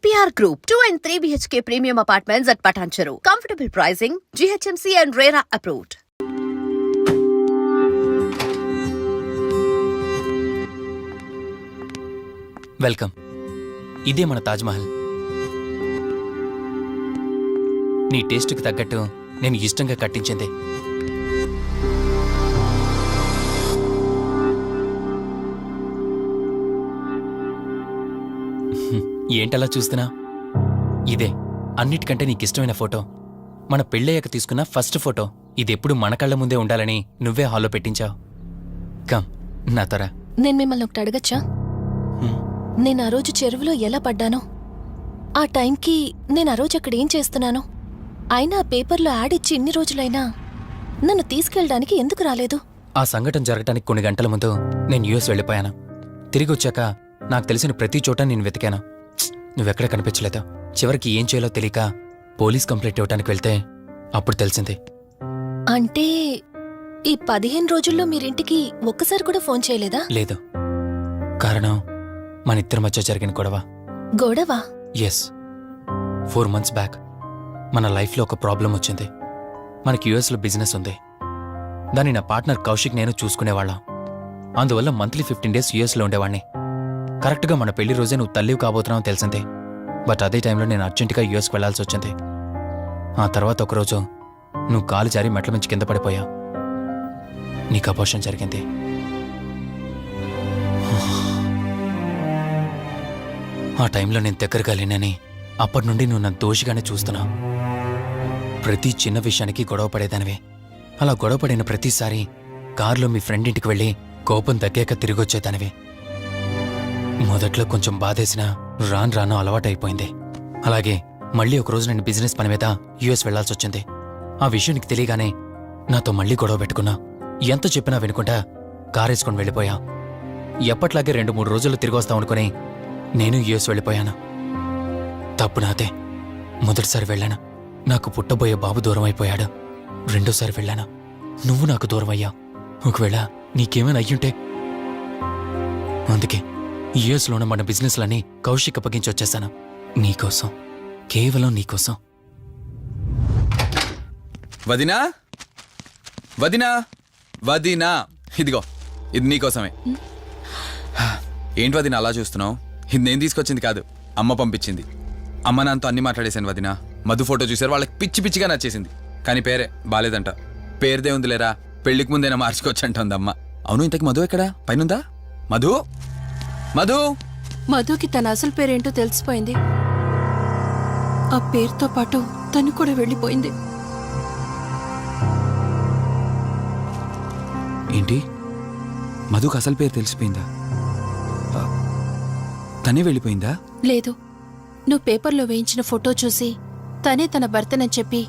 EPR Group, 2 and 3 BHK premium apartments at Patancheru. Comfortable pricing, GHMC and RERA approved. Welcome. ఇదే మన తాజ్మహల్. నీ టేస్ట్కి తగ్గట్టు నేను ఇష్టంగా కట్టించింది. ఏంటలా చూస్తున్నా? ఇదే అన్నిటికంటే నీకిష్టమైన ఫోటో. మన పెళ్ళయ్యాక తీసుకున్న ఫస్ట్ ఫోటో. ఇదెప్పుడు మన కళ్ళ ముందే ఉండాలని నువ్వే హాల్లో పెట్టించావు. కమ్ నా త్వర. నేను మిమ్మల్ని ఒకటి అడగచ్చా? నేను ఆ రోజు చెరువులో ఎలా పడ్డానో, ఆ టైంకి నేను ఆ రోజు అక్కడ ఏం చేస్తున్నానో, అయినా పేపర్లో యాడ్ ఇచ్చి ఇన్ని రోజులైనా నన్ను తీసుకెళ్ళడానికి ఎందుకు రాలేదు? ఆ సంఘటన జరగటానికి కొన్ని గంటల ముందు నేను యుఎస్ వెళ్ళిపోయాను. తిరిగి వచ్చాక నాకు తెలిసిన ప్రతి చోట నేను వెతికాను. నువ్వెక్కడ కనిపించలేదు. చివరికి ఏం చేయాలో తెలియక పోలీస్ కంప్లైంట్ ఇవ్వటానికి వెళ్తే అప్పుడు తెలిసింది. అంటే ఈ 15 రోజుల్లో మీరింటికి ఒక్కసారి కూడా ఫోన్ చేయలేదా? లేదు. కారణం మన ఇద్దరి మధ్య జరిగిన గొడవ. గొడవ? ఎస్. 4 months బ్యాక్ మన లైఫ్లో ఒక ప్రాబ్లం వచ్చింది. మనకి యుఎస్లో బిజినెస్ ఉంది. దాన్ని నా పార్ట్నర్ కౌశిక్ నేను చూసుకునేవాళ్ళం. అందువల్ల మంత్లీ 15 days యుఎస్లో ఉండేవాణ్ణి. కరెక్ట్గా మన పెళ్లి రోజే నువ్వు తల్లివి కాబోతున్నావు తెలిసింది. బట్ అదే టైంలో నేను అర్జెంటుగా యుఎస్కి వెళ్లాల్సి వచ్చింది. ఆ తర్వాత ఒకరోజు నువ్వు కాలు జారి మెట్ల మించి కింద పడిపోయావు. నీకు అబార్షన్ జరిగింది. ఆ టైంలో నేను దగ్గరగా లేనని అప్పటి నుండి నువ్వు నన్ను దోషిగానే చూస్తున్నావు. ప్రతి చిన్న విషయానికి గొడవ పడేదానివే. అలా గొడవ పడిన ప్రతిసారి కారులో మీ ఫ్రెండ్ ఇంటికి వెళ్ళి కోపం తగ్గాక తిరిగొచ్చేదానివే. మొదట్లో కొంచెం బాధేసినా రాను రాను అలవాటైపోయింది. అలాగే మళ్ళీ ఒకరోజు నేను బిజినెస్ పని మీద యుఎస్ వెళ్లాల్సి వచ్చింది. ఆ విషయం నీకు తెలియగానే నాతో మళ్ళీ గొడవ పెట్టుకున్నా. ఎంత చెప్పినా వినుకుంటా కారేసుకొని వెళ్ళిపోయా. ఎప్పట్లాగే 2-3 రోజుల్లో తిరిగి వస్తామనుకుని నేను యుఎస్ వెళ్ళిపోయాను. తప్పు నాదే. మొదటిసారి వెళ్ళాను, నాకు పుట్టబోయే బాబు దూరం అయిపోయాడు. రెండోసారి వెళ్ళాను, నువ్వు నాకు దూరం అయ్యా. ఒకవేళ నీకేమైనా అయ్యుంటే. అందుకే యుఎస్లోనే మన బిజినెస్లని కౌశిక్ అప్పగించి వచ్చేసాను. నీకోసం, కేవలం నీకోసం. వదినా, వదినా, వదినా, ఇదిగో ఇది నీకోసమే. ఏంటి వదినా అలా చూస్తున్నావు? ఇది నేను తీసుకొచ్చింది కాదు, అమ్మ పంపించింది. అమ్మ నాన్నతో అన్ని మాట్లాడేశాను వదినా. మధు ఫోటో చూసారు, వాళ్ళకి పిచ్చి పిచ్చిగా నచ్చేసింది. కానీ పేరే బాలేదంట. పేరుదే ఉంది లేరా, పెళ్లికి ముందేనా మార్చుకోవచ్చు అంటుంది అమ్మ. అవును, ఇంతకి మధు ఎక్కడా? పైనుందా? మధు, మధు. మధుకి తన అసలు పేరేంటో తెలిసిపోయింది. ఆ పేరుతో పాటు తను కూడా వెళ్ళిపోయింది. ఏంటి, మధుకు అసలు పేరు తెలిసిపోయిందా? తనే వెళ్ళిపోయిందా? లేదు, నువ్వు పేపర్లో వేయించిన ఫోటో చూసి తనే తన భర్తనని చెప్పి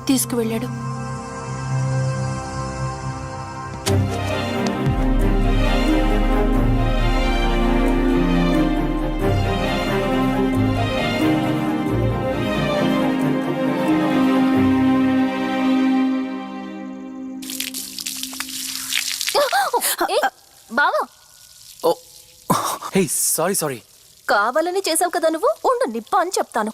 తీసుకువెళ్ళాడు. బావా, హే, సారీ. కావాలని చేసావు కదా నువ్వు. ఉండు, నిప్ప అని చెప్తాను.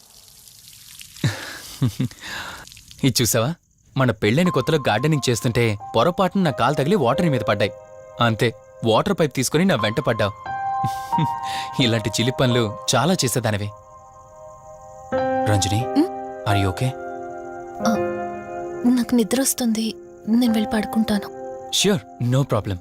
ఇది చూసావా? మన పెళ్ళైన కొత్తలో గార్డెనింగ్ చేస్తుంటే పొరపాటున నా కాలు తగిలి వాటర్ మీద పడ్డాయి. అంతే, వాటర్ పైప్ తీసుకుని నా వెంట పడ్డావు. ఇలాంటి చిలి పనులు చాలా చేసేదానివే. Ranjani, are you okay? నాకు నిద్ర వస్తుంది, నేను వెళ్ళి పడుకుంటాను. Sure, no problem.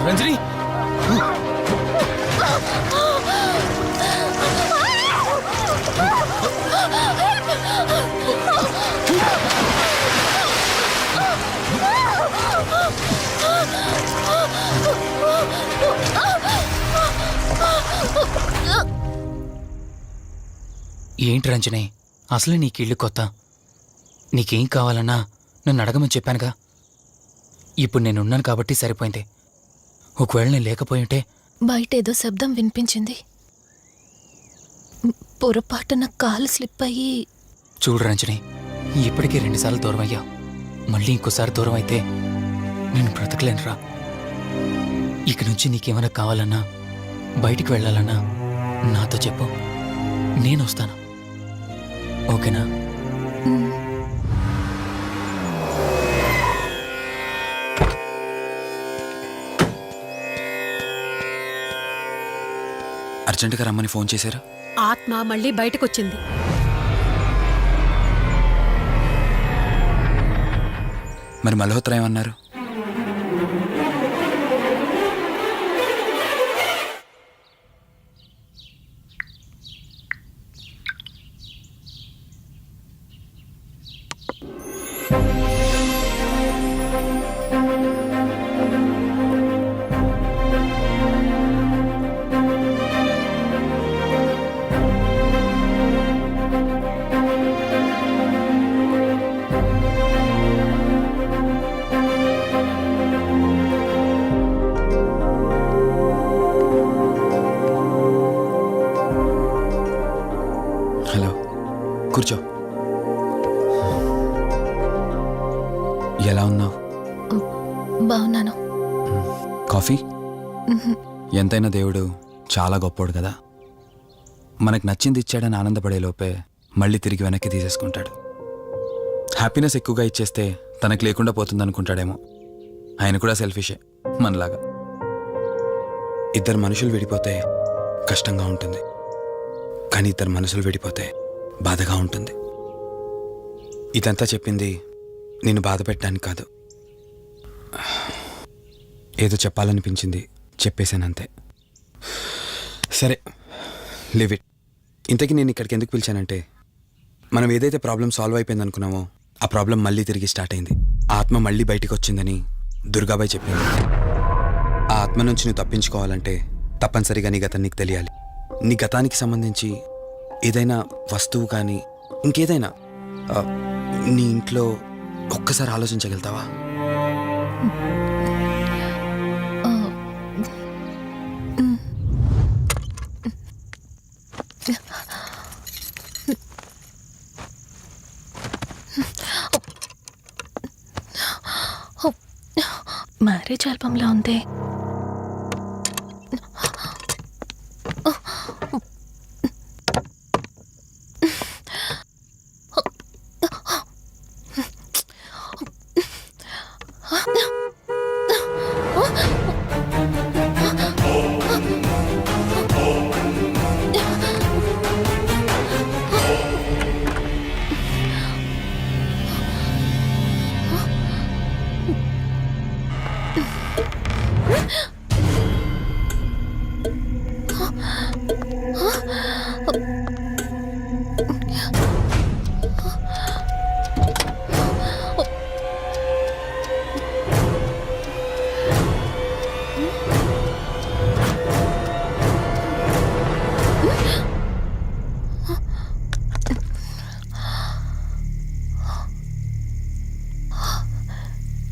రంజని ఏంటి రంజని, అసలే నీకు ఇల్లు కొత్త. నీకేం కావాలన్నా నన్ను అడగమని చెప్పానుగా. ఇప్పుడు నేనున్నాను కాబట్టి సరిపోయింది. ఒకవేళ నేను లేకపోయి ఉంటే బయట ఏదో శబ్దం వినిపించింది. పొరపాటున కాలు స్లిప్ అయ్యి. చూడు రంజని, ఇప్పటికే 2 సార్లు దూరం అయ్యా. మళ్ళీ ఇంకోసారి దూరం అయితే నేను బ్రతకలేనురా. ఇక నుంచి నీకేమైనా కావాలన్నా, బయటికి వెళ్ళాలన్నా నాతో చెప్పు, నేను వస్తాను. ఓకేనా? అర్జెంటుగా రమ్మని ఫోన్ చేశారు. ఆత్మ మళ్ళీ బయటకొచ్చింది. మరి మల్హోత్రా ఏమన్నారు? హలో, కూర్చో. ఎలా ఉన్నావు? బాగున్నాను. కాఫీ? ఎంతైనా దేవుడు చాలా గొప్పోడు కదా. మనకు నచ్చింది ఇచ్చాడని ఆనందపడే లోపే మళ్ళీ తిరిగి వెనక్కి తీసేసుకుంటాడు. హ్యాపీనెస్ ఎక్కువగా ఇచ్చేస్తే తనకు లేకుండా పోతుందనుకుంటాడేమో. ఆయన కూడా సెల్ఫిషే మనలాగా. ఇద్దరు మనుషులు విడిపోతే కష్టంగా ఉంటుంది, కానీ ఇద్దరు మనసులు విడిపోతే బాధగా ఉంటుంది. ఇదంతా చెప్పింది నిన్ను బాధ పెట్టడానికి కాదు. ఏదో చెప్పాలనిపించింది, చెప్పేశానంతే. సరే, లివ్ ఇట్. ఇంతకీ నేను ఇక్కడికి ఎందుకు పిలిచానంటే, మనం ఏదైతే ప్రాబ్లం సాల్వ్ అయిపోయింది అనుకున్నామో ఆ ప్రాబ్లం మళ్ళీ తిరిగి స్టార్ట్ అయింది. ఆ ఆత్మ మళ్ళీ బయటికి వచ్చిందని దుర్గాబాయ్ చెప్పింది. ఆ ఆత్మ నుంచి నువ్వు తప్పించుకోవాలంటే తప్పనిసరిగా నీ గతం నీకు తెలియాలి. నీ గతానికి సంబంధించి ఏదైనా వస్తువు కానీ ఇంకేదైనా నీ ఇంట్లో ఒక్కసారి ఆలోచించగలుగుతావా? మ్యారేజ్ ఆల్బంలా ఉంది.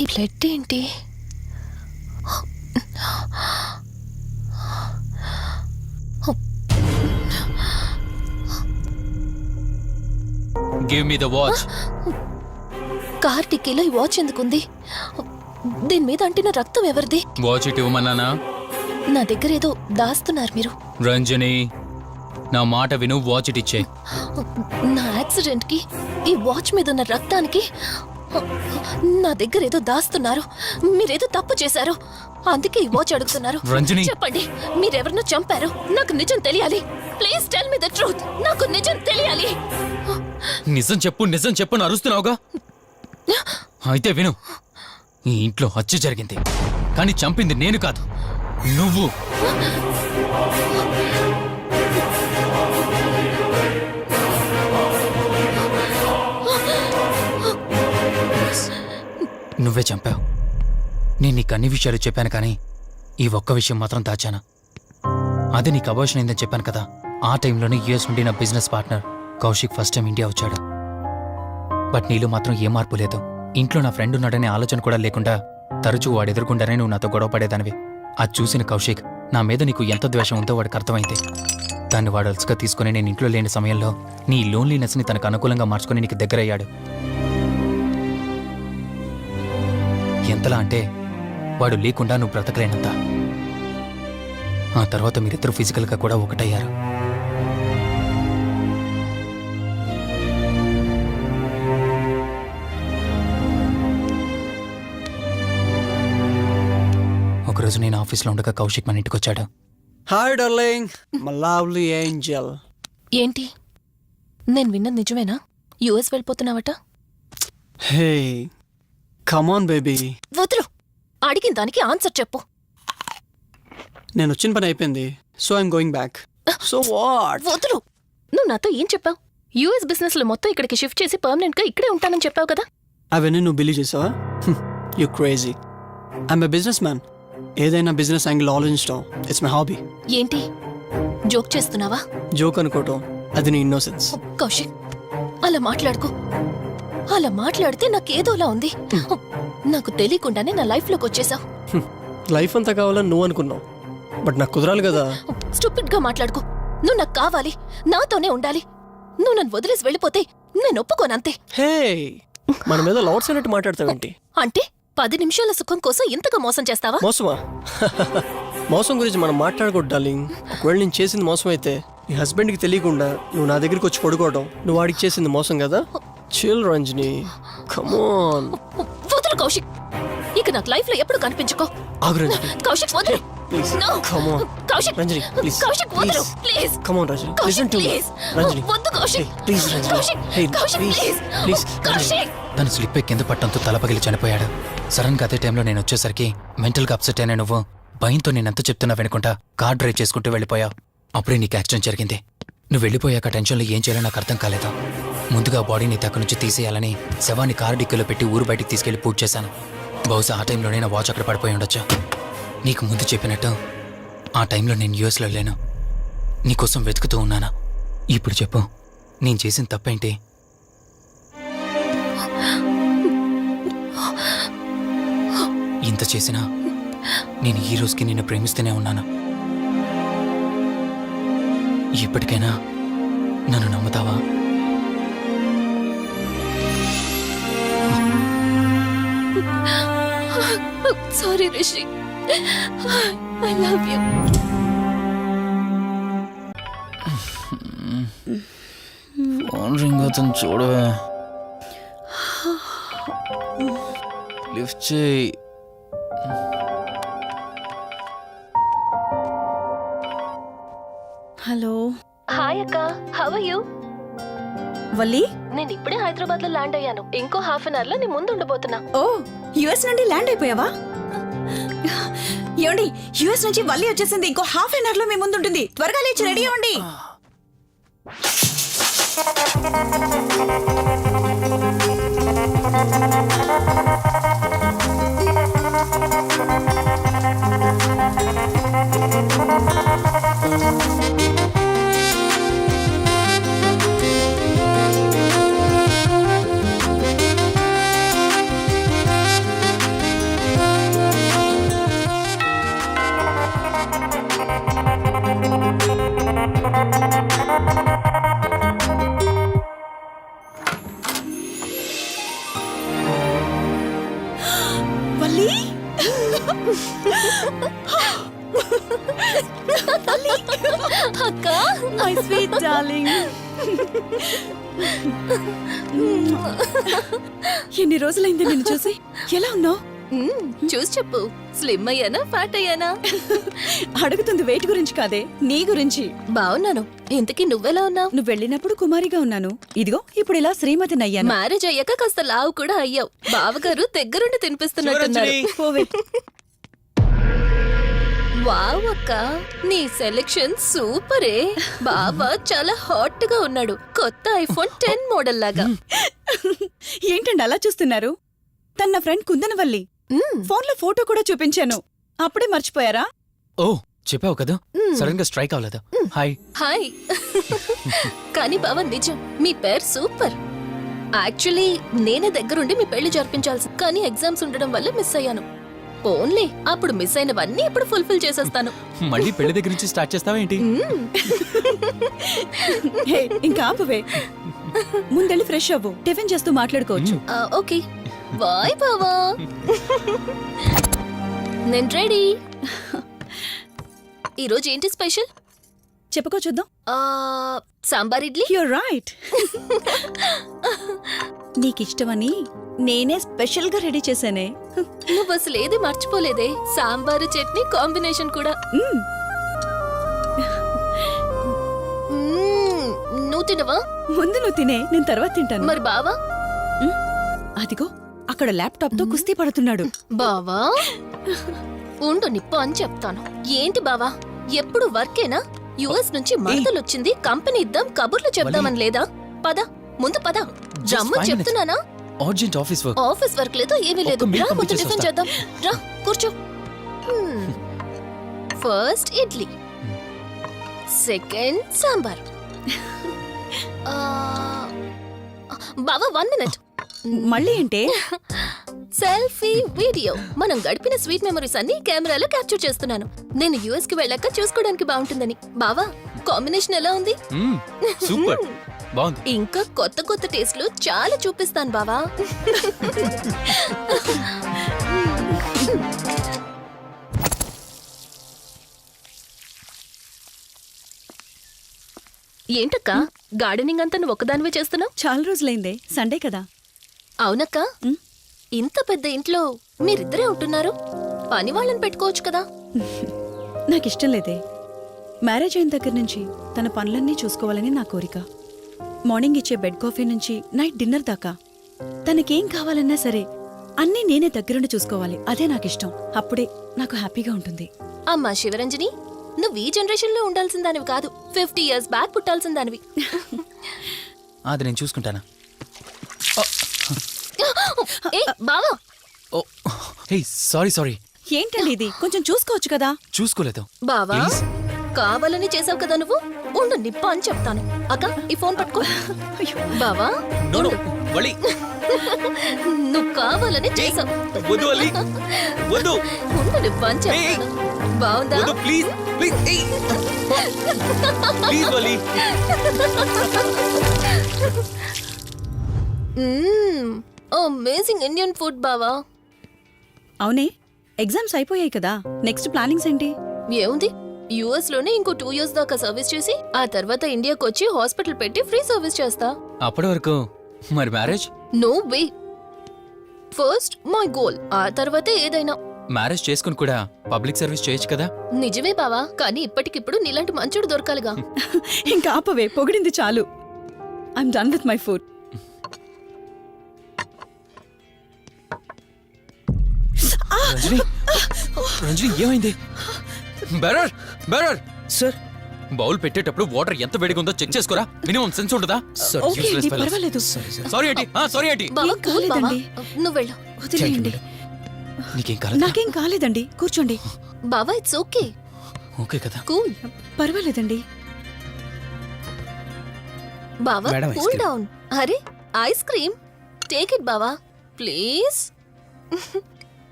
ఈ బ్లడ్ ఏంటి? Give me the watch. Car టిక్కీలో ఈ వాచ్ ఎందుకుంది? దీని మీద అంటిన రక్తం ఎవరిది? వాచ్ ఇటు ఇవ్వమన్నానా? నా దగ్గర ఏదో దాస్తున్నారు మీరు. రంజని, నా మాట విను, వాచ్ ఇటు ఇచ్చే. నా యాక్సిడెంట్ కి ఈ వాచ్ మీద ఉన్న రక్తానికి నా దగ్గర ఏదో దాస్తున్నారు. మీరేదో తప్పు చేశారు, అందుకే ఈ వాచ్ అడుగుతున్నారు. రంజని, చెప్పండి, మీరెవరినో చంపారు. నాకు నిజం తెలియాలి. Please tell me the truth. నాకు నిజం తెలియాలి. నిజం చెప్పు, నిజం చెప్పు అని అరుస్తున్నావుగా. అయితే విను, ఈ ఇంట్లో హత్య జరిగింది, కానీ చంపింది నేను కాదు, నువ్వు. నువ్వే చంపావు. నేను నీకు అన్ని విషయాలు చెప్పాను, కానీ ఈ ఒక్క విషయం మాత్రం దాచాను. అది నీకు అబార్షన్ అయిందని చెప్పాను కదా. ఆ టైంలోనే యుఎస్ నుండి నా business partner Kaushik first time India వచ్చాడు. బట్ నీలో మాత్రం ఏ మార్పు లేదు. ఇంట్లో నా ఫ్రెండ్ ఉన్నాడనే ఆలోచన కూడా లేకుండా తరచూ వాడు ఎదుర్కొండానే నువ్వు నాతో గొడవ పడేదానివి. అది చూసిన కౌశిక్ నా మీద నీకు ఎంత ద్వేషం ఉందో వాడికి అర్థమైంది. దాన్ని వాడు అలసుగా తీసుకుని నేను ఇంట్లో లేని సమయంలో నీ లోన్లీనెస్ని తనకు అనుకూలంగా మార్చుకుని నీకు దగ్గరయ్యాడు. ఎంతలా అంటే వాడు లేకుండా నువ్వు బ్రతకలేనంత. ఆ తర్వాత మీరిద్దరు ఫిజికల్గా కూడా ఒకటయ్యారు. ఒకరోజు నేను ఆఫీస్లో ఉండగా కౌశిక్ మన ఇంటికి వచ్చాడు. Hi darling, my lovely angel. ఏంటి, నేను విన్నది నిజమేనా? యుఎస్ వెళ్ళిపోతున్నావట? Hey come on baby. వదులు, అడిగిన దానికి ఆన్సర్ చెప్పు. నేను వచ్చిన పని అయిపోయింది, so I'm going back. So what? వదులు. నువ్వు నాతో ఏం చెప్పావు? యుఎస్ బిజినెస్ లో మొత్తం ఇక్కడికి షిఫ్ట్ చేసి పర్మనెంట్ గా ఇక్కడే ఉంటానని చెప్పావు కదా. అవన్నీ నువ్వు బిలీవ్ చేసావా? You crazy. I'm a business man. ఏదైనా బిజినెస్ యాంగిల్ ఆలోచించడం ఇట్స్ మై హాబీ. ఏంటి, జోక్ చేస్తున్నావా? జోక్ అనుకోవటం అది నీ ఇన్నోసెన్స్. కౌశిక్, అలా మాట్లాడుకో. అలా మాట్లాడితే నాకేదోలా ఉంది. నాకు తెలియకుండానే నా లైఫ్ లోకి వచ్చేసావు. లైఫ్ అంతా కావాలని నువ్వు అనుకున్నావు, బట్ నాకు కుదరాలి కదా. స్టూపిడ్ గా మాట్లాడుకో. నువ్వు నాకు కావాలి, నాతోనే ఉండాలి. నువ్వు నన్ను వదిలేసి వెళ్ళిపోతే నేను ఒప్పుకోనంతే. హే, మన మీద లవర్స్ అన్నట్టు మాట్లాడతావేంటి? అంటే 10 నిమిషాల సుఖం కోసం ఇంతగా మోసం చేస్తావా? మోసమా? మోసం గురించి మనం మాట్లాడకూడదు డార్లింగ్. ఒకవేళ నేను చేసింది మోసం అయితే నీ హస్బెండ్కి తెలియకుండా నువ్వు నా దగ్గరికి వచ్చి పడుకోవడం నువ్వు వాడికి చేసింది మోసం కదా. Chill Ranjani, come on. వదులు కౌశిక్, ఇక నాకు లైఫ్ లో ఎప్పుడు కనిపించుకో. ఆగు రంజని, కౌశిక్ వదులు. Please No. Come on. Kaushik, Ranjani please, Kaushik వదులు please. Come on Ranjani, Kaushik, listen to me. please. Ranjani వద్దు Kaushik. Please Ranjani, Kaushik, hey Kaushik, please please. Please Ranjani. Kaushik. తను స్లిప్ కింద పట్టడంతో తల పగిలి చనిపోయాడు. సడన్ గా అదే టైంలో నేను వచ్చేసరికి మెంటల్ గా అప్సెట్ అయినా నువ్వు భయంతో నేనెంత చెప్తున్నా వెనుకుంటా కార్ డ్రైవ్ చేసుకుంటూ వెళ్ళిపోయావు. అప్పుడే నీకు యాక్సిడెంట్ జరిగింది. నువ్వు వెళ్ళిపోయాక టెన్షన్లో ఏం చేయాలో నాకు అర్థం కాలేదు. ముందుగా బాడీని అక్కడి నుంచి తీసేయాలని శవాన్ని కారు డిక్కీలో పెట్టి ఊరు బయటికి తీసుకెళ్లి పూజ చేశాను. బహుశా ఆ టైంలోనే నా వాచ్ అక్కడ పడిపోయి ఉండొచ్చు. నీకు ముందు చెప్పినట్టు ఆ టైంలో నేను యూఎస్లో లేను. నీకోసం వెతుకుతూ ఉన్నానా. ఇప్పుడు చెప్పు, నేను చేసిన తప్పేంటి? ఇంత చేసినా నేను ఈ రోజుకి నిన్ను ప్రేమిస్తూనే ఉన్నాను. ఇప్పటికైనా నన్ను నమ్ముతావా? Sorry Rishi, I love you. Phone ring అవుతుంది చూడవే. లిఫ్ట్ చేయి. హలో. హాయ్ అక్క, హౌ ఆర్ యూ? వల్లి, నేను ఇప్పుడే హైదరాబాద్ లో ల్యాండ్ అయ్యాను. ఇంకో హాఫ్ అన్ అవర్ లో నీ ముందు ఉండబోతున్నా. ఓ యుఎస్ నుండి ల్యాండ్ అయిపోయావా? ఏమండి, యుఎస్ నుంచి వల్లి వచ్చేసింది. ఇంకో హాఫ్ అన్ అవర్ లో మీ ముందు ఉంటుంది. త్వరగా లేచి రెడీ అవ్వండి. అక్క మై స్వీట్ డార్లింగ్. ఎన్ని రోజులైంది నిన్ను చూసి. ఎలా ఉన్నావు? చూసి చెప్పు, స్లిమ్ అయ్యానా ఫ్యాట్ అయ్యానా? అడుగుతుంది వెయిట్ గురించి కాదే, నీ గురించి. బాగున్నాను. ఇంతకీ నువ్వెలా ఉన్నావు? నువ్వు వెళ్ళినప్పుడు కుమారిగా ఉన్నాను, ఇదిగో ఇప్పుడు ఇలా శ్రీమతిని అయ్యాను. మ్యారేజ్ అయ్యాక కాస్త లావు కూడా అయ్యావు. బావగారు దగ్గరుండి తినిపిస్తున్నట్టున్నారు. పోవే. వావ్ అక్క, నీ సెలెక్షన్ సూపరే. బావ చాలా హాట్ గా ఉన్నాడు, కొత్త ఐఫోన్ 10 మోడల్ లాగా. ఏంటండి అలా చూస్తున్నారు? తన నా ఫ్రెండ్ కుందనవల్లి. ఫోన్ లో ఫోటో కూడా చూపించాను, అప్పుడే మర్చిపోయారా? ఓ చెప్పావు కదా, సడన్ గా స్ట్రైక్ అవ్వలేదు. హాయ్. హాయ్. కానీ బావ నిజం, మీ పేరు సూపర్. యాక్చువల్లీ నేనే దగ్గరుండి మీ పెళ్లి జరిపించాల్సి, కానీ ఎగ్జామ్స్ ఉండడం వల్ల మిస్ అయ్యాను. ఓన్లీ అప్పుడు మిస్ అయినవన్నీ ఇప్పుడు ఫుల్ఫిల్ చేసేస్తాను. మళ్ళీ పెళ్లి దగ్గర నుంచి స్టార్ట్ చేస్తావా ఏంటి? హే, ఇంకా ఆపువే. ముందెళ్ళి ఫ్రెష్ అవ్వు, టిఫిన్ చేస్తూ మాట్లాడుకోవచ్చు. ఓకే బాయ్ బావా. నేను రెడీ. ఈరోజు ఏంటి స్పెషల్? చెప్పుకో చూద్దాం. సాంబార్ ఇడ్లీ. You're right. నీకిష్టమని నేనే స్పెషల్ గా రెడీ చేశానే. నువ్వు అసలు ఏది మర్చిపోలేదే, సాంబారు చట్నీ కాంబినేషన్ కూడా. నువ్వు తినవా? ముందు నువ్వు తినే, నేను తర్వాత తింటాను. మరి బావా? అదిగో అక్కడ ల్యాప్టాప్ తో కుస్తీ పడుతున్నాడు. బావా ఉండు, నిప్పు అని చెప్తాను. ఏంటి బావా ఎప్పుడు వర్కేనా? యుఎస్ నుంచి మరదలొచ్చింది, కంపెనీ ఇద్దాం, కబుర్లు చెప్దామని లేదా? పద ముందు పద. రమ్ము చెప్తున్నానా? Urgent office work. Office work లేదు, ఏమీ లేదు. ఒక్క మీల్ రా ముందు పంపించేసి టిఫిన్ వస్తా. చేద్దాం. రా కూర్చో. First idli, second sambar. బావా 1 మినిట్. మళ్ళీ ఏంటే? Selfie video. మనం గడిపిన స్వీట్ మెమరీస్ అన్ని కెమెరాలో క్యాప్చర్ చేస్తున్నాను. నేను యుఎస్ కి వెళ్ళాక చూసుకోవడానికి బాగుంటుందని. బావా కాంబినేషన్ ఎలా ఉంది? సూపర్ బాగుంది. ఇంకా కొత్త కొత్త టేస్ట్లు చాలా చూపిస్తాను బావా. ఏంటక్క గార్డెనింగ్ అంతా నువ్వు ఒక్కదానివే చేస్తున్నావు? చాలా రోజులైందే, సండే కదా. అవునక్క, ఇంత పెద్ద ఇంట్లో మీరిద్దరే ఉంటున్నారు, పని వాళ్ళని పెట్టుకోవచ్చు కదా. నాకిష్టం లేదే. మ్యారేజ్ అయిన దగ్గర నుంచి తన పనులన్నీ చూసుకోవాలని నా కోరిక. మార్నింగ్ ఇచ్చే బెడ్ కాఫీ నుంచి నైట్ డిన్నర్ దాకా తనకేం కావాలన్నా సరే అన్నీ నేనే దగ్గరుండి చూసుకోవాలి. అదే నాకిష్టం. అప్పుడే నాకు హ్యాపీగా ఉంటుంది. అమ్మా శివరంజని, నువ్వు ఈ జనరేషన్ లో ఉండాల్సిన దానివి కాదు, 50 years బ్యాక్ పుట్టాల్సిన దానివి. అది నేను చూసుకుంటానా? ఏ బావా, ఓ హే సారీ సారీ. ఏంటండి ఇది, కొంచెం చూసుకోవచ్చు కదా. చూసుకోలేదు. బావా Please. కావాలని చేసావు కదా నువ్వు. ఉండు నిప్ప అని చెప్తాను. అక్క ఈ ఫోన్ పట్టుకో. బావా నో నో ఉండు. వలి నువ్వు కావాలని చేసావు. వద్దు వలి వద్దు ఉండు నిప్ప అని చెప్తాను. బావుందా? వద్దు ప్లీజ్ ప్లీజ్ ప్లీజ్ వలి. అమేజింగ్ ఇండియన్ ఫుడ్ బావా. అవునే, ఎగ్జామ్స్ అయిపోయాయి కదా, నెక్స్ట్ ప్లానింగ్స్ ఏంటి? ఏముంది, యుఎస్ లోనే ఇంకో 2 years దాకా సర్వీస్ చేసి ఆ తర్వాత ఇండియాకి వచ్చి హాస్పిటల్ పెట్టి ఫ్రీ సర్వీస్ చేస్తా. అప్పటి వరకు మరి marriage? No way. First my goal, ఆ తర్వాతే ఏదైనా. మ్యారేజ్ చేసుకుని కూడా పబ్లిక్ సర్వీస్ చేయొచ్చు కదా. నిజమే బావా, కానీ ఇప్పటికిప్పుడు నీలాంటి మంచుడు దొరకాలిగా. ఇంకా ఆపవే, పొగిడింది చాలు. I'm done with my food. Ranjani Ranjani ఏమైంది? బెరర్ బెరర్ సార్ బౌల్ పెట్టేటప్పుడు వాటర్ ఎంత వేడిగా ఉందో చెక్ చేసుకోరా. మినిమం సెన్స్ ఉంటుందా? ఓకే అండి, పర్వాలేదు. సారీ ఏంటి సారీ ఏంటి. బావా ఏం కూల్ బావా, కాలేదండి. నువ్వు వెళ్ళు. వదిలేయండి. నీకేం కాలేదు? నాకేం కాలేదండి, కూర్చోండి. బావా ఇట్స్ ఓకే, ఓకే కదా. కూల్. పర్వాలేదండి. బావా Madam, ice cool cream. Down. అరే ఐస్ క్రీమ్, టేక్ ఇట్ బావా ప్లీజ్.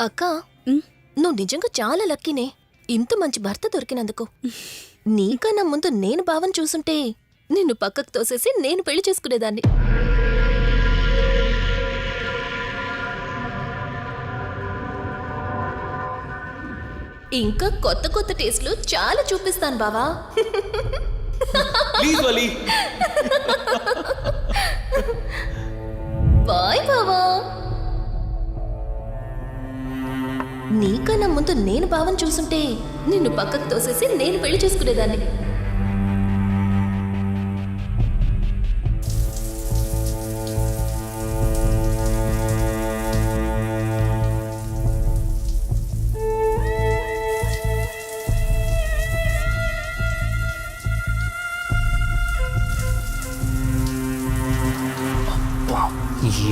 అక్క నువ్వు నిజంగా చాలా లక్కీనే, ఇంత మంచి భర్త దొరికినందుకు. నీకన్నా ముందు నేను బావని చూసుంటే నిన్ను పక్కకు తోసేసి నేను పెళ్లి చేసుకునేదాన్ని. ఇంకా కొత్త కొత్త టేస్ట్లు చాలా చూపిస్తాను బావా. Please Vali. బాయ్ బావా. నీకన్నా ముందు నేను బావని చూసుంటే నిన్ను పక్కకు తోసేసి నేను పెళ్లి చేసుకునేదాన్ని.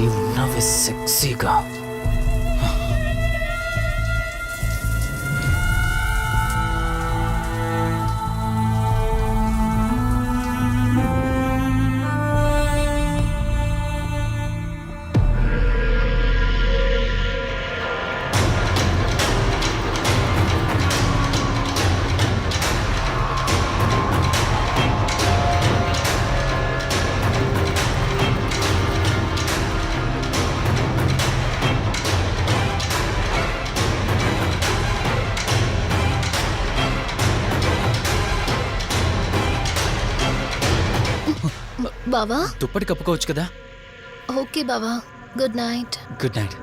ఏమున్నావే సెక్సీగా. బావా దుప్పటి కప్పుకోవచ్చు కదా. ఓకే బావా, good night. Good night.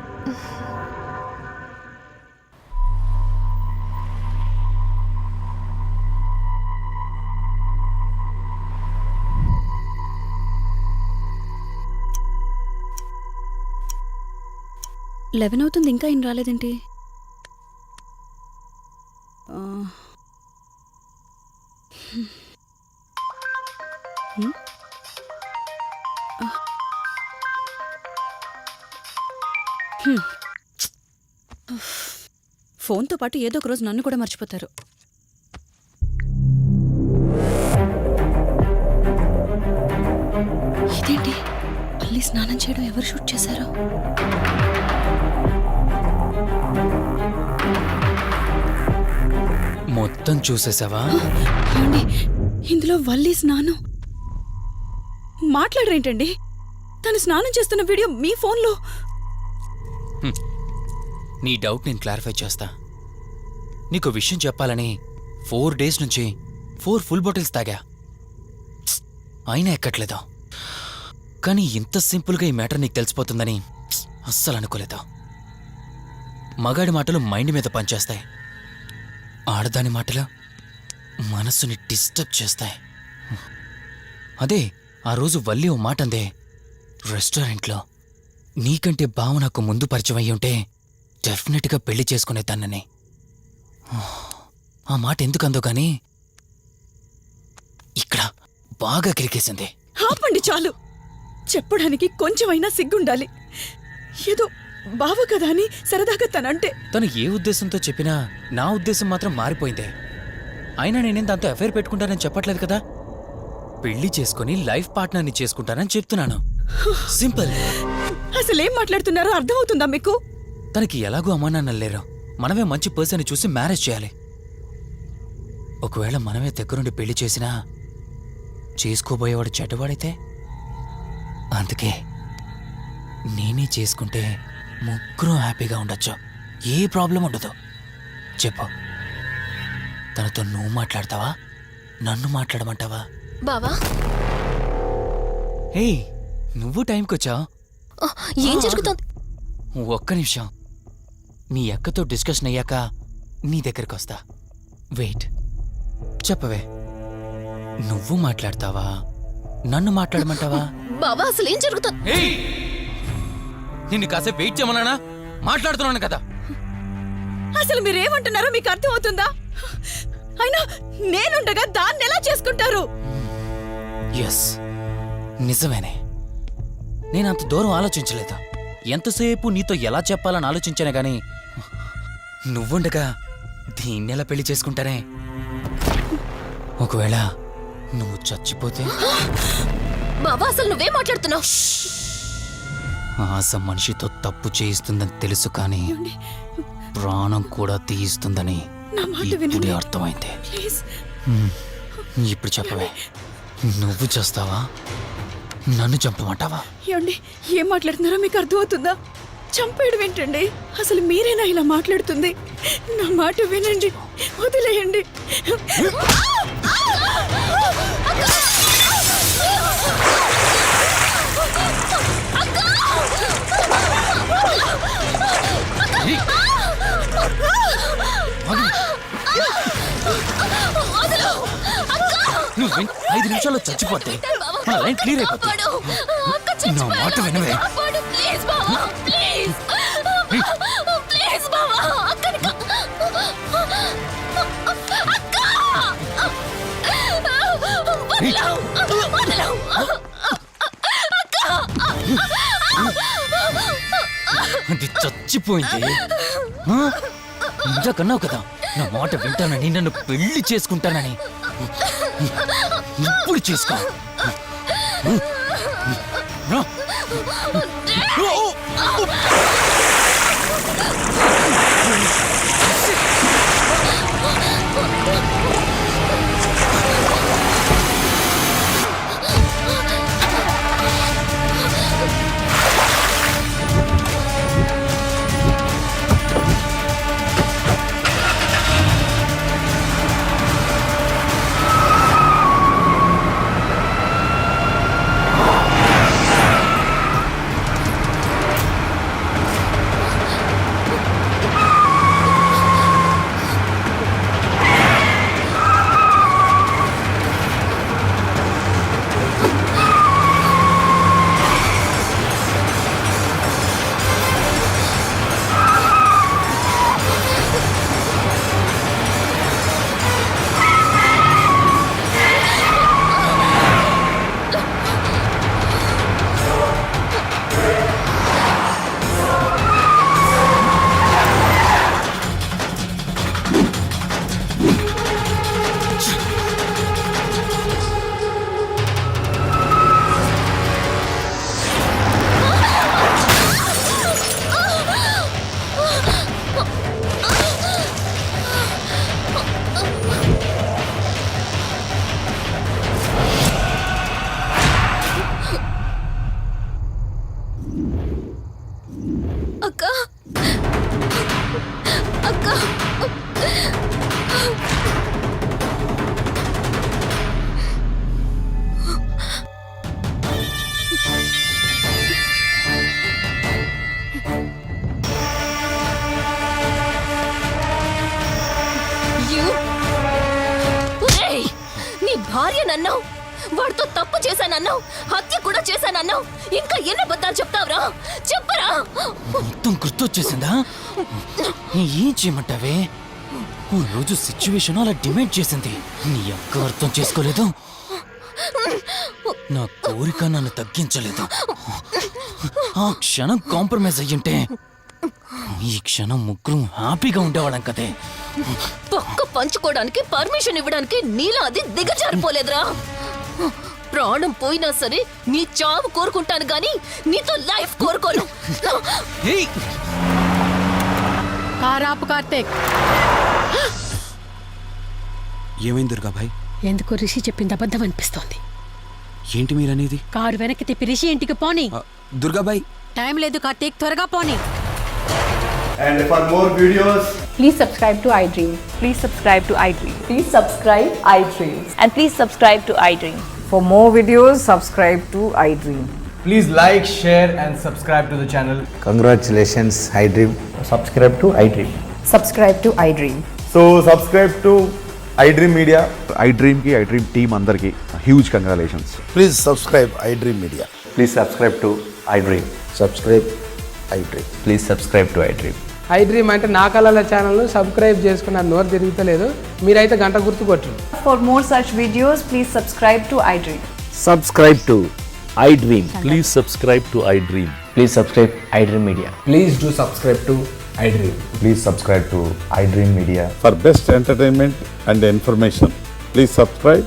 Eleven అవుతుంది, ఇంకా ఏం రాలేదేంటి? ఆ. హ్మ్. హ్మ్. ఫోన్తో పాటు ఏదో ఒక రోజు నన్ను కూడా మర్చిపోతారు. ఇదేంటి మళ్ళీ స్నానం చేయడం ఎవరు షూట్ చేశారో? మొత్తం చూసేసావా? ఏమండి, ఇందులో వల్లి స్నానం మాట్లాడరేంటండి? తను స్నానం చేస్తున్న వీడియో మీ ఫోన్లో. నీ డౌట్ నేను క్లారిఫై చేస్తా. నీకు విషయం చెప్పాలని 4 days నుంచి 4 full బాటిల్స్ తాగా, అయినా ఎక్కట్లేదు. కానీ ఇంత సింపుల్గా ఈ మ్యాటర్ నీకు తెలిసిపోతుందని అస్సలు అనుకోలేదు. మగాడి మాటలు మైండ్ మీద పనిచేస్తాయి, ఆడదాని మాటలు మనస్సుని డిస్టర్బ్ చేస్తాయి. అదే ఆ రోజు వల్లి ఓ మాట అందే రెస్టారెంట్లో, నీకంటే బావ నాకు ముందు పరిచయం అయ్యి ఉంటే డెఫినెట్గా పెళ్లి చేసుకునేదాన్నని. ఆ మాట ఎందుకందో కానీ ఇక్కడ బాగా కిరికేసింది. ఆపండి చాలు. చెప్పడానికి కొంచెమైనా సిగ్గుండాలి. ఏదో బావ కదా అని సరదాగా తనంటే. తను ఏ ఉద్దేశంతో చెప్పినా నా ఉద్దేశం మాత్రం మారిపోయిందే. అయినా నేనేం దాంతో అఫైర్ పెట్టుకుంటానని చెప్పట్లేదు కదా. పెళ్లి చేసుకుని లైఫ్ పార్ట్నర్ని చేసుకుంటానని చెప్తున్నాను. సింపుల్. అసలేం మాట్లాడుతున్నారో అర్థమవుతుందా మీకు? తనకి ఎలాగూ అమ్మా నాన్నలు లేరు. మనమే మంచి పర్సన్ చూసి మ్యారేజ్ చేయాలి. ఒకవేళ మనమే దగ్గరుండి పెళ్లి చేసినా చేసుకోబోయేవాడు చెడ్డవాడైతే. అందుకే నేనే చేసుకుంటే ముగ్గురు హ్యాపీగా ఉండొచ్చు, ఏ ప్రాబ్లం ఉండదు. చెప్పు, తనతో నువ్వు మాట్లాడతావా, నన్ను మాట్లాడమంటావా? బావా హే, నువ్వు టైంకొచ్చావు. ఏం జరుగుతోంది? ఒక్క నిమిషం, మీ అక్కతో డిస్కషన్ అయ్యాక నీ దగ్గరికి వస్తా. వెయిట్, చెప్పవే, నువ్వు మాట్లాడతావా, నన్ను మాట్లాడమంటావా? బావా అసలు ఏం జరుగుతోంది? నిన్ను కాసేపు వెయిట్ చేయమన్నానా? మాట్లాడుతున్నాను కదా. అసలు మీరేమంటున్నారో మీకు అర్థమవుతుందా? అయినా నేనుండగా దాన్ని ఎలా చేసుకుంటారు? ఎస్, నిజమేనే. నేనంత దూరం ఆలోచించలేదు. ఎంతసేపు నీతో ఎలా చెప్పాలని ఆలోచించానే గాని నువ్వుండగా దీన్నెలా పెళ్లి చేసుకుంటానే? ఒకవేళ నువ్వు చచ్చిపోతే? బావా అసలు నువ్వేం మాట్లాడుతున్నావు? ఆశ మనిషితో తప్పు చేయిస్తుందని తెలుసు, కానీ ప్రాణం కూడా తీయిస్తుందని నా మాట ఇప్పుడే వినండి అర్థమైంది. ప్లీజ్. ఇప్పుడు చెప్పవే, నువ్వు చేస్తావా, నన్ను చంపమంటావా? ఏమండి, ఏం మాట్లాడుతున్నారో మీకు అర్థమవుతుందా? చంపేయడం ఏంటండి? అసలు మీరేనా ఇలా మాట్లాడుతుంది? నా మాట వినండి. వదిలేయండి. నువ్వు 5 నిమిషాల్లో చచ్చిపోతే మన లైన్ క్లియర్ అయిపోతుంది. నా మాట వినవే. అది చచ్చిపోయింది. ఇంతకన్నావు కదా నా మాట వింటానని, నన్ను పెళ్లి చేసుకుంటానని. ఇప్పుడు చేసుకో. అక్క అక్క నీ భార్య నన్నావు, వాడితో తప్పు చేశానన్నావు, హత్య కూడా చేశానన్నావు. ఇంకా ఎన్ని అబద్ధాలు చెప్తావురా? చెప్పరా. మొత్తం గుర్తొచ్చేసిందా? ఏం చేయమంటావే? ఓ రోజు సిచ్యువేషన్ అలా డిమాండ్ చేసింది. నీ అక్క అర్థం చేసుకోలేదు. నా కోరిక నన్ను తగ్గించలేదు. ఆ క్షణం కాంప్రమైజ్ అయ్యుంటే ఈ క్షణం ముగ్గురు హ్యాపీగా ఉండేవాళ్ళం కదే. పక్క పంచుకోవడానికి పర్మిషన్ ఇవ్వడానికి నీలా అది దిగజారిపోలేదురా. ప్రాణం పోయినా సరే నీ చావు కోరుకుంటాను గాని నీతో లైఫ్ కోరుకోను. కారాపు కార్తీక్, ఏమైంది దుర్గాభాయ్? ఎందుకు రిషి చెప్పింది అబద్ధం అనిపిస్తోంది. ఏంటి మీరనేది? కారు వెనక్కి తిప్పి రిషి ఇంటికి పోని. దుర్గాభాయ్, టైం లేదు కార్తీక్, త్వరగా పోని. And for more videos, Please subscribe to iDream. Please subscribe to iDream. Please subscribe iDream. And please subscribe to iDream. For more videos, subscribe to iDream. please like, share, and subscribe to the channel. Congratulations, iDream. Subscribe to iDream. Subscribe to iDream. So, subscribe to iDream Media. iDream ki iDream team andarki huge congratulations. Please subscribe iDream Media. Please subscribe to iDream. Subscribe iDream. Please subscribe to iDream. iDream అంటే నా కళల ఛానల్ను subscribe చేసుకున్న నోరు తిరుగుతలేదు. మీరైతే గంట గుర్తు కొట్టండి. For more such videos, please subscribe to iDream. Subscribe to iDream. Please subscribe to iDream. Please subscribe iDream Media. Please do subscribe to iDream. Please subscribe to iDream Media. For best entertainment and information, please subscribe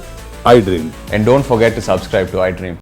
iDream. And don't forget to subscribe to iDream.